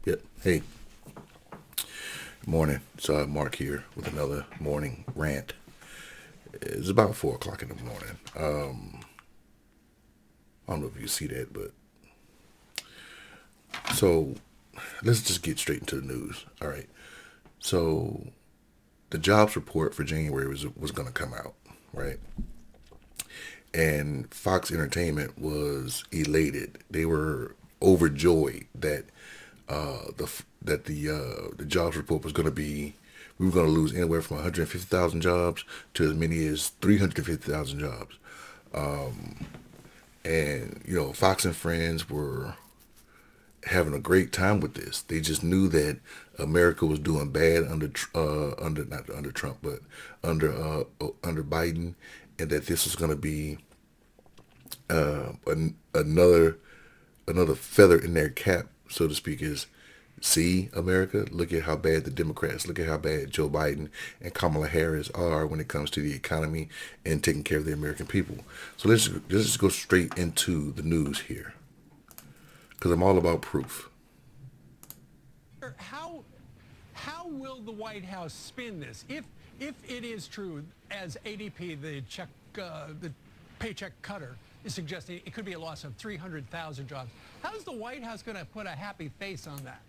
Yep. Hey, morning. It's Mark here with another morning rant. It's about 4 o'clock in the morning. I don't know if you see that, but so let's just get straight into the news. All right. So the jobs report for January was going to come out, right? And Fox Entertainment was elated. They were overjoyed that the jobs report was going to be, we were going to lose anywhere from 150,000 jobs to as many as 350,000 jobs. And Fox and Friends were having a great time with this. They just knew that America was doing bad under not under Trump, but under Biden, and that this was going to be another feather in their cap, so to speak. Is, see, America, look at how bad the Democrats, look at how bad Joe Biden and Kamala Harris are when it comes to the economy and taking care of the American people. So let's just go straight into the news here, because I'm all about proof. How will the White House spin this if it is true, as ADP, the paycheck cutter, is suggesting it could be a loss of 300,000 jobs? How's the White House going to put a happy face on that?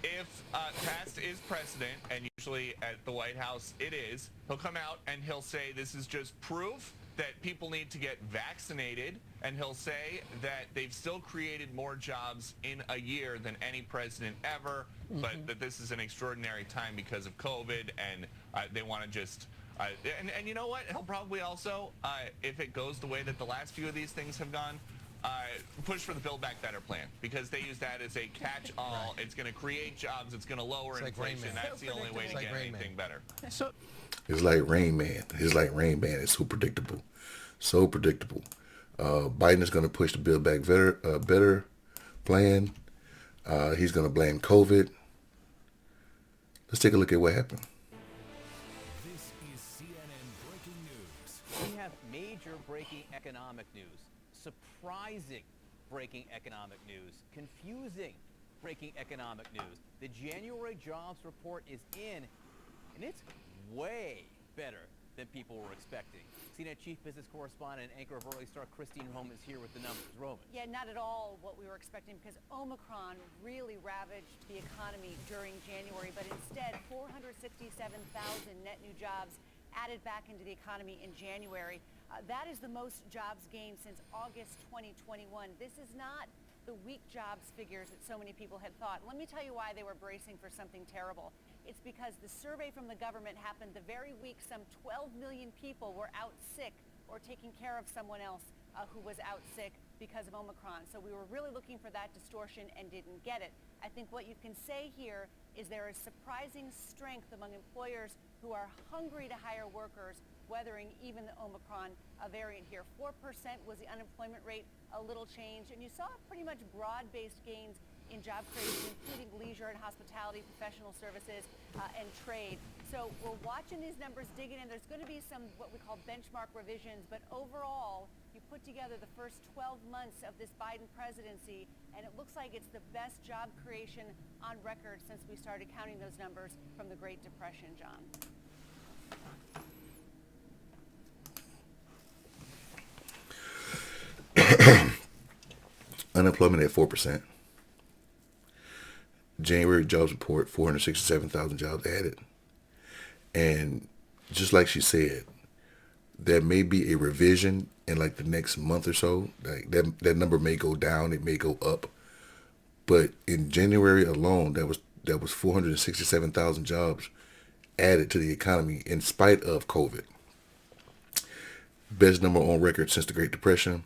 If past is precedent, and usually at the White House it is, he'll come out and he'll say this is just proof that people need to get vaccinated, and he'll say that they've still created more jobs in a year than any president ever, but that this is an extraordinary time because of COVID, and they want to just... and you know what? He'll probably also, if it goes the way that the last few of these things have gone, push for the Build Back Better plan, because they use that as a catch-all. Right. It's going to create jobs. It's going to lower inflation. That's the only way to get anything better. So It's like Rain Man. It's so predictable, so predictable. Biden is going to push the Build Back Better plan. He's going to blame COVID. Let's take a look at what happened. This is CNN breaking news. We have major breaking economic news, surprising breaking economic news, confusing breaking economic news. The January jobs report is in, and it's way better than people were expecting. CNN chief business correspondent and anchor of Early Start, Christine Rome, is here with the numbers. Roman. Yeah, not at all what we were expecting, because Omicron really ravaged the economy during January, but instead 467,000 net new jobs added back into the economy in January. That is the most jobs gained since August 2021. This is not the weak jobs figures that so many people had thought. Let me tell you why they were bracing for something terrible. It's because the survey from the government happened the very week some 12 million people were out sick or taking care of someone else who was out sick because of Omicron. So we were really looking for that distortion and didn't get it. I think what you can say here is there is surprising strength among employers who are hungry to hire workers, weathering even the Omicron variant here. 4% was the unemployment rate, a little change, and you saw pretty much broad-based gains in job creation, including leisure and hospitality, professional services, and trade. So we're watching these numbers digging in. There's going to be some what we call benchmark revisions, but overall, you put together the first 12 months of this Biden presidency, and it looks like it's the best job creation on record since we started counting those numbers from the Great Depression, John. Unemployment at 4%. January jobs report, 467,000 jobs added. And just like she said, there may be a revision in like the next month or so. Like that number may go down, it may go up. But in January alone, that was 467,000 jobs added to the economy in spite of COVID. Best number on record since the Great Depression.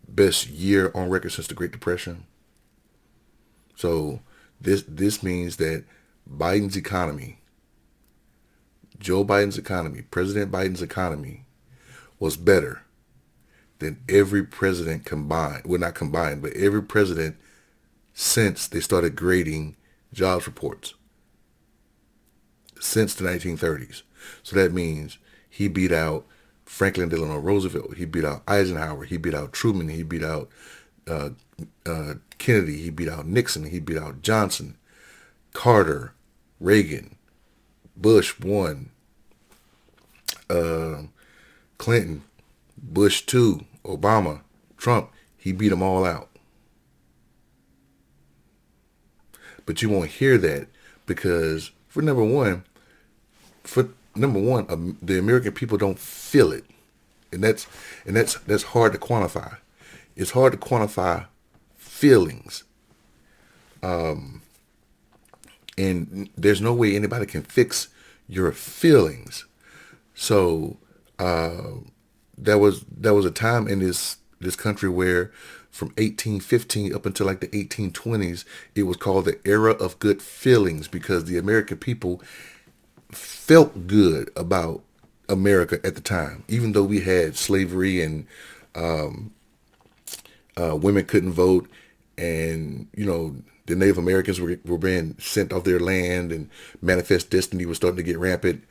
Best year on record since the Great Depression. So this means that Biden's economy, Joe Biden's economy, President Biden's economy was better than every president combined. Well, not combined, but every president since they started grading jobs reports since the 1930s. So that means he beat out Franklin Delano Roosevelt. He beat out Eisenhower. He beat out Truman. He beat out Kennedy. He beat out Nixon. He beat out Johnson, Carter, Reagan, Bush 1, Clinton, Bush 2, Obama, Trump. He beat them all out. But you won't hear that because for number one, the American people don't feel it, and that's hard to quantify. It's hard to quantify feelings, and there's no way anybody can fix your feelings. So there was a time in this country where from 1815 up until like the 1820s, it was called the era of good feelings because the American people felt good about America at the time, even though we had slavery and women couldn't vote, and the Native Americans were being sent off their land, and manifest destiny was starting to get rampant.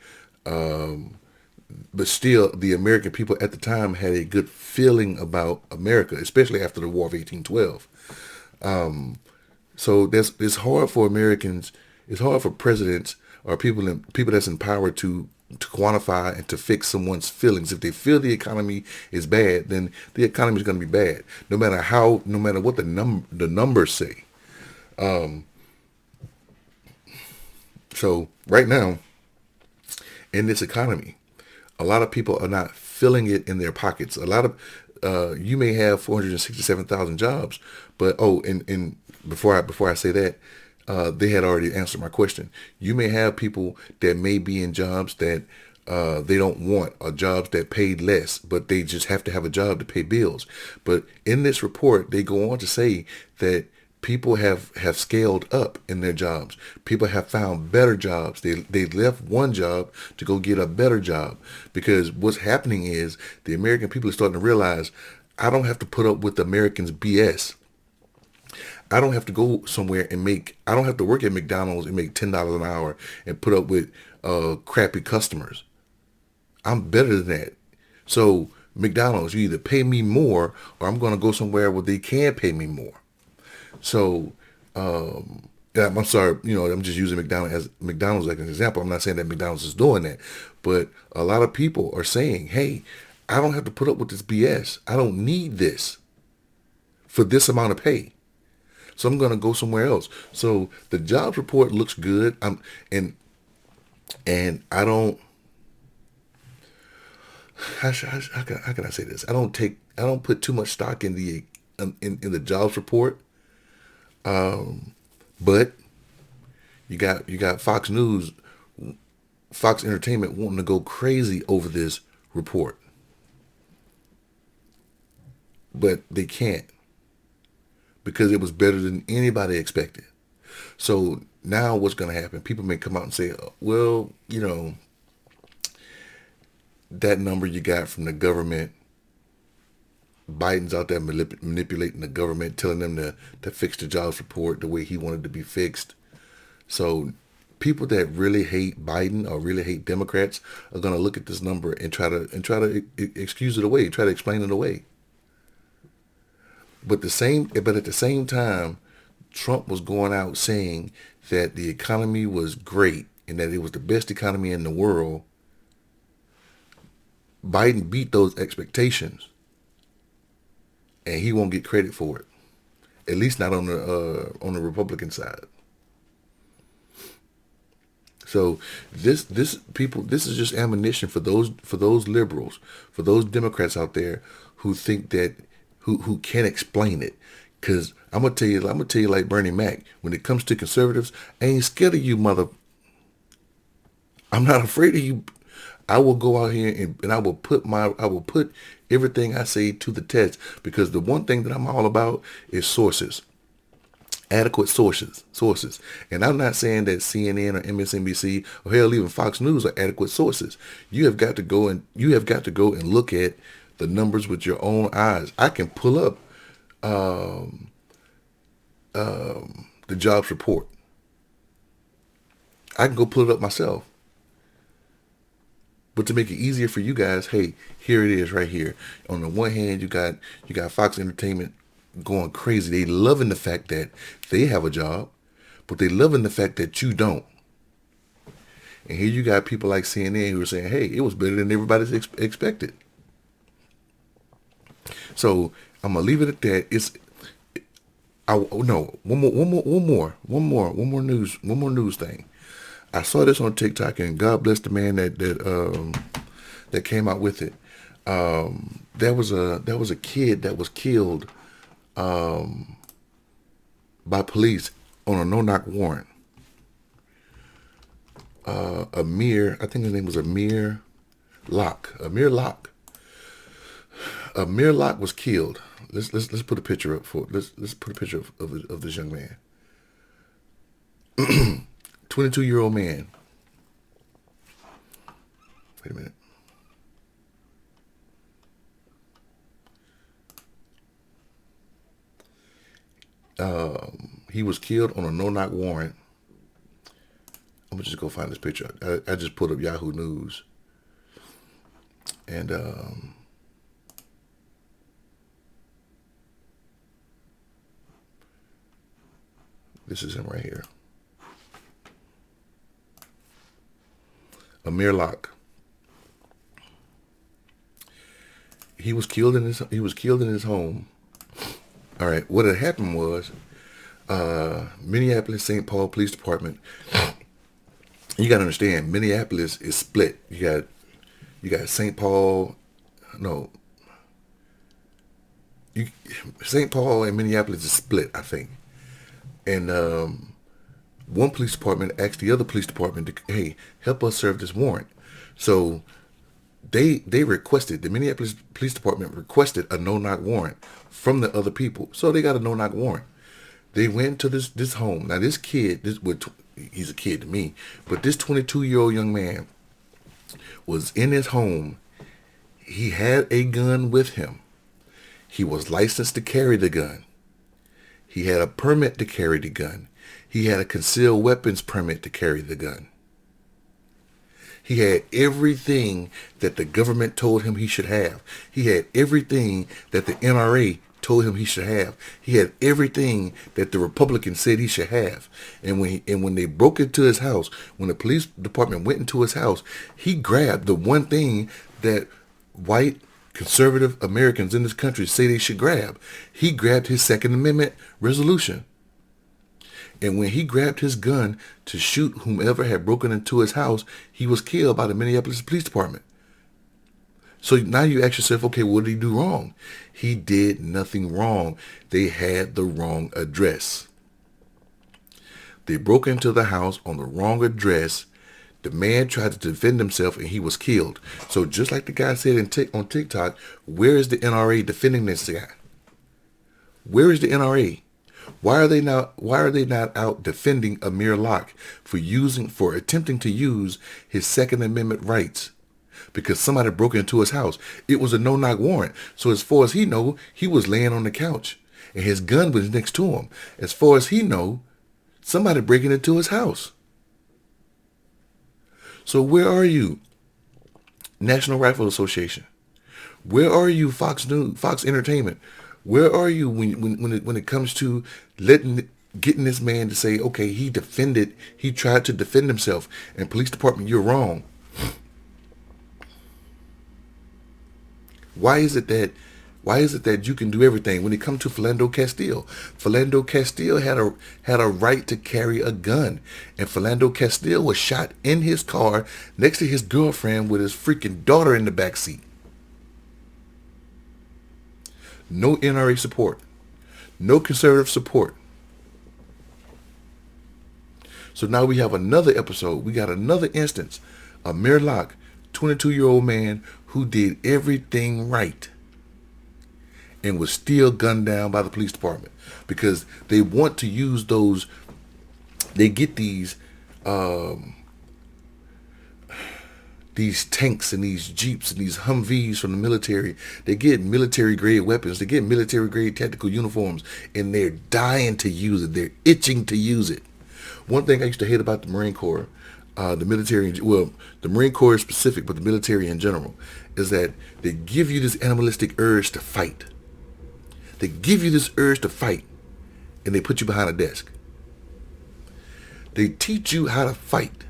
But still, the American people at the time had a good feeling about America, especially after the War of 1812. So it's hard for Americans, it's hard for presidents or people that's in power to quantify and to fix someone's feelings. If they feel the economy is bad, then the economy is going to be bad, no matter what the numbers say. So right now, in this economy, a lot of people are not feeling it in their pockets. A lot of you may have 467,000 jobs, but before I say that, they had already answered my question. You may have people that may be in jobs that they don't want, or jobs that pay less, but they just have to have a job to pay bills. But in this report, they go on to say that people have scaled up in their jobs. People have found better jobs. They left one job to go get a better job, because what's happening is the American people are starting to realize, I don't have to put up with Americans' BS. I don't have to go somewhere and I don't have to work at McDonald's and make $10 an hour and put up with crappy customers. I'm better than that. So McDonald's, you either pay me more, or I'm going to go somewhere where they can pay me more. So, I'm sorry, I'm just using McDonald's like an example. I'm not saying that McDonald's is doing that, but a lot of people are saying, hey, I don't have to put up with this BS. I don't need this for this amount of pay. So I'm going to go somewhere else. So the jobs report looks good. And I don't, how can I say this? I don't put too much stock in the jobs report. But you got Fox News, Fox Entertainment wanting to go crazy over this report, but they can't, because it was better than anybody expected. So now what's going to happen? People may come out and say, well, that number you got from the government, Biden's out there manipulating the government, telling them to fix the jobs report the way he wanted to be fixed. So people that really hate Biden or really hate Democrats are going to look at this number and try to excuse it away, try to explain it away. But at the same time, Trump was going out saying that the economy was great and that it was the best economy in the world. Biden beat those expectations, and he won't get credit for it, at least not on the Republican side. So this is just ammunition for those liberals, for those Democrats out there who think that who can't explain it. Because I'm gonna tell you like Bernie Mac, when it comes to conservatives, I ain't scared of you, mother. I'm not afraid of you. I will go out here and I will put everything I say to the test, because the one thing that I'm all about is sources. Adequate sources. And I'm not saying that CNN or MSNBC or hell even Fox News are adequate sources. You have got to go and look at the numbers with your own eyes. I can pull up the jobs report. I can go pull it up myself. But to make it easier for you guys, hey, here it is right here. On the one hand, you got Fox Entertainment going crazy. They loving the fact that they have a job, but they loving the fact that you don't. And here you got people like CNN who are saying, hey, it was better than everybody's expected. So I'm gonna leave it at that. One more news thing. I saw this on TikTok, and God bless the man that came out with it. There was a kid that was killed by police on a no-knock warrant. Amir, I think his name was Amir Locke. Amir Locke was killed. Let's put a picture up for let's put a picture of this young man. 22-year-old man. Wait a minute. He was killed on a no-knock warrant. I'm gonna just go find this picture. I just put up Yahoo News, and this is him right here. Amir Locke. He was killed in his home. All right. What had happened was, Minneapolis St. Paul Police Department. You got to understand, Minneapolis is split. You got St. Paul. No. St. Paul and Minneapolis is split, I think. And one police department asked the other police department to, hey, help us serve this warrant. So they requested, the Minneapolis Police Department requested a no-knock warrant from the other people. So they got a no-knock warrant. They went to this home. Now this kid, he's a kid to me, but this 22-year-old young man was in his home. He had a gun with him. He was licensed to carry the gun. He had a permit to carry the gun. He had a concealed weapons permit to carry the gun. He had everything that the government told him he should have. He had everything that the NRA told him he should have. He had everything that the Republicans said he should have. And when they broke into his house, when the police department went into his house, he grabbed the one thing that white conservative Americans in this country say they should grab. He grabbed his Second Amendment resolution. And when he grabbed his gun to shoot whomever had broken into his house, he was killed by the Minneapolis Police Department. So now you ask yourself, okay, what did he do wrong? He did nothing wrong. They had the wrong address. They broke into the house on the wrong address. The man tried to defend himself and he was killed. So just like the guy said on TikTok, where is the NRA defending this guy? Where is the NRA? Why are they not out defending Amir Locke for attempting to use his Second Amendment rights? Because somebody broke into his house. It was a no-knock warrant. So as far as he know, he was laying on the couch and his gun was next to him. As far as he know, somebody breaking into his house. So where are you, National Rifle Association? Where are you, Fox News, Fox Entertainment? Where are you when it comes to getting this man to say, okay, he tried to defend himself, and police department, you're wrong. Why is it that you can do everything? When it comes to Philando Castile had a right to carry a gun, and Philando Castile was shot in his car next to his girlfriend with his freaking daughter in the back seat. No NRA support. No conservative support. So now we have another episode. We got another instance. Amir Locke, 22-year-old man who did everything right and was still gunned down by the police department because they want to use those. They get these tanks and these Jeeps and these Humvees from the military. They get military grade weapons. They get military grade tactical uniforms, and they're dying to use it. They're itching to use it. One thing I used to hate about the Marine Corps, the military, well, the Marine Corps is specific, but the military in general, is that they give you this animalistic urge to fight. They give you this urge to fight, and they put you behind a desk. They teach you how to fight.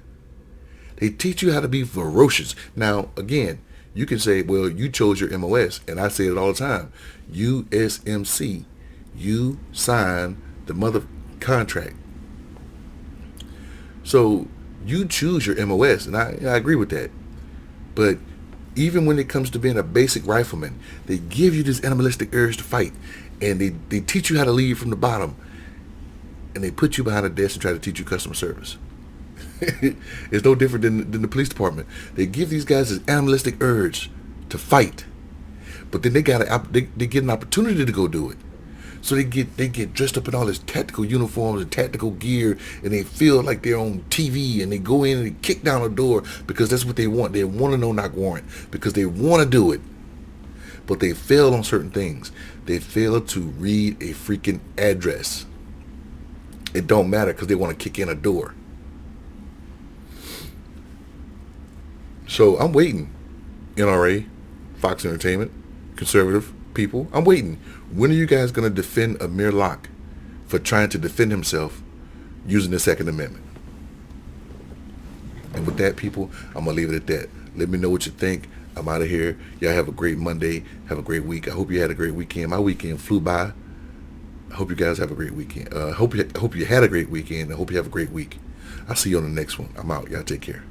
They teach you how to be ferocious. Now, again, you can say, well, you chose your MOS, and I say it all the time. USMC. You sign the mother contract. So you choose your MOS, and I agree with that. But even when it comes to being a basic rifleman, they give you this animalistic urge to fight, and they teach you how to lead from the bottom, and they put you behind a desk and try to teach you customer service. It's no different than the police department. They give these guys this animalistic urge to fight, but then they get an opportunity to go do it. So they get dressed up in all this tactical uniforms and tactical gear, and they feel like they're on TV, and they go in and they kick down a door because that's what they want. They want to know knock warrant because they want to do it. But they fail on certain things. They fail to read a freaking address. It don't matter because they want to kick in a door. So I'm waiting. NRA, Fox Entertainment, conservative people, I'm waiting. When are you guys going to defend Amir Locke for trying to defend himself using the Second Amendment? And with that, people, I'm going to leave it at that. Let me know what you think. I'm out of here. Y'all have a great Monday. Have a great week. I hope you had a great weekend. My weekend flew by. I hope you guys have a great weekend. Hope you had a great weekend. I hope you have a great week. I'll see you on the next one. I'm out. Y'all take care.